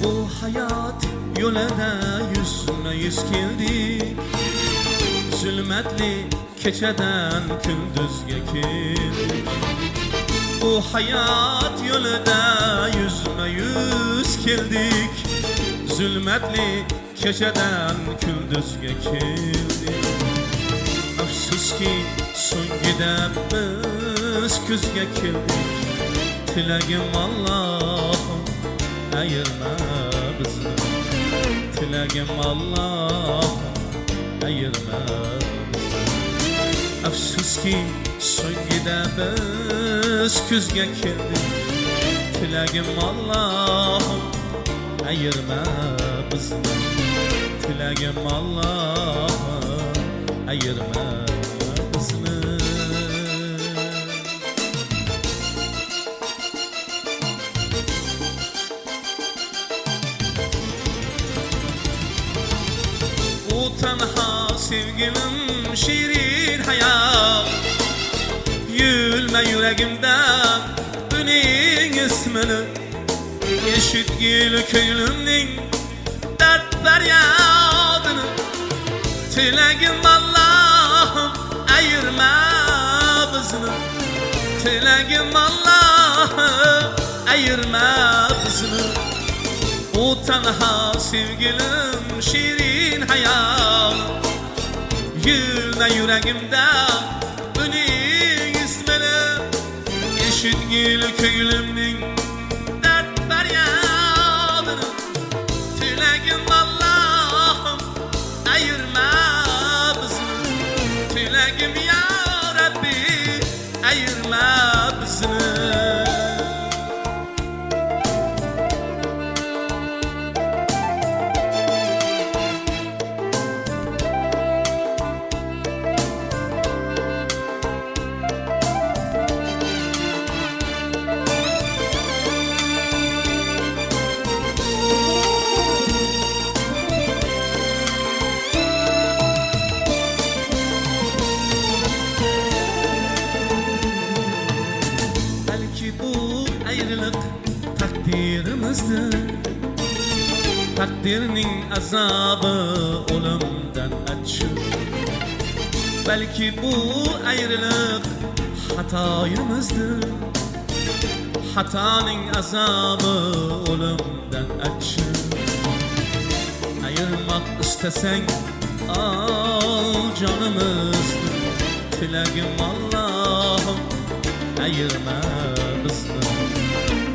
Bu hayat yoluna yüzme yüz keldik. Zulmetli keçeden gündüzge keldik. Bu hayat yoluna yüzme yüz keldik. Zulmetli keçeden gündüzge keldik. Afsuski so'ngida biz kuzga keldik. Tilagim Allah'ım ayırma bizni. Tilagim Allah'ım ayırma bizni. Afsuski so'ngida biz kuzga keldik. Tilagim Allah'ım ayırma bizni. Tilagim Allah'ım ayırma bizni. O tenha sevgilim şirin hayat. Yülme yüreğimden Ünin ismini. Eşitgil köylümnin dert feryadını. Tilagim Allah'ım ayırma bizni. Tilagim Allah'ım ayırma bizni. O tenha sevgilim şirin hayal. Yülme yüreğimde Ünin ismini. Eşitgil köylümnin dert feryadını. Tilagim Allah'ım ayırma bizni. Tilagim ya Rabbi ayırma bizni. Bu ayrılık takdirimizdir. Takdirning azabı ölümden açır. Belki bu ayrılık hatayımızdır. Hatanın azabı ölümden açır. Ayırmak istesen al canımızdır. Tilagim Allah'ım ayırma bizni.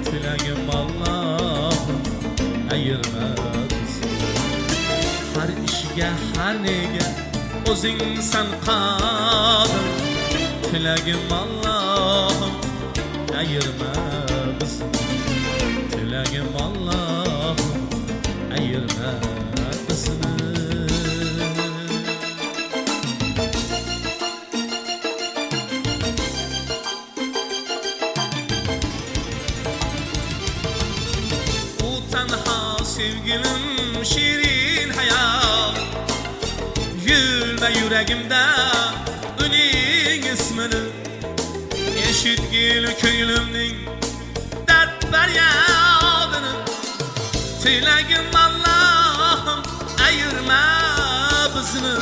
Tilagim Allah'ım ayırma bizni. Har ishga har nega o'zing san qodir. Tilagim Allah'ım ayırma bizni. Tilagim Allah'ım ayırma bizni. Tenha sevgilim şirin hayal. Yülme yüreğimde Ünin ismini. Eşitgil köylümnin dert feryadını. Tilagim Allah'ım ayırma bizni.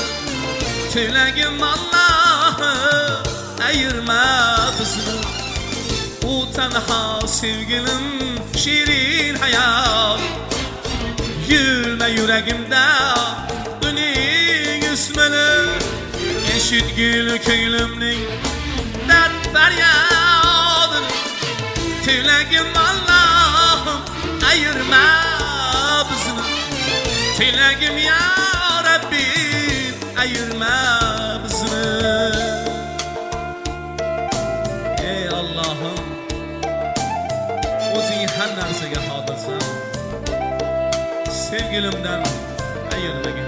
Tilagim Allah'ım ayırma bizni. O tenha sevgilim şirin hayal. Yülme yüreğimde Ünin ismini. Eşitgil köylümnin dert feryadını. Tilagim Allah'ım ayırma bizni. Tilagim ya Rabbi ayırma bizni. Ey Allah'ım o'zing har narsaga qodirsan. Sevgilimdan ayirmagin.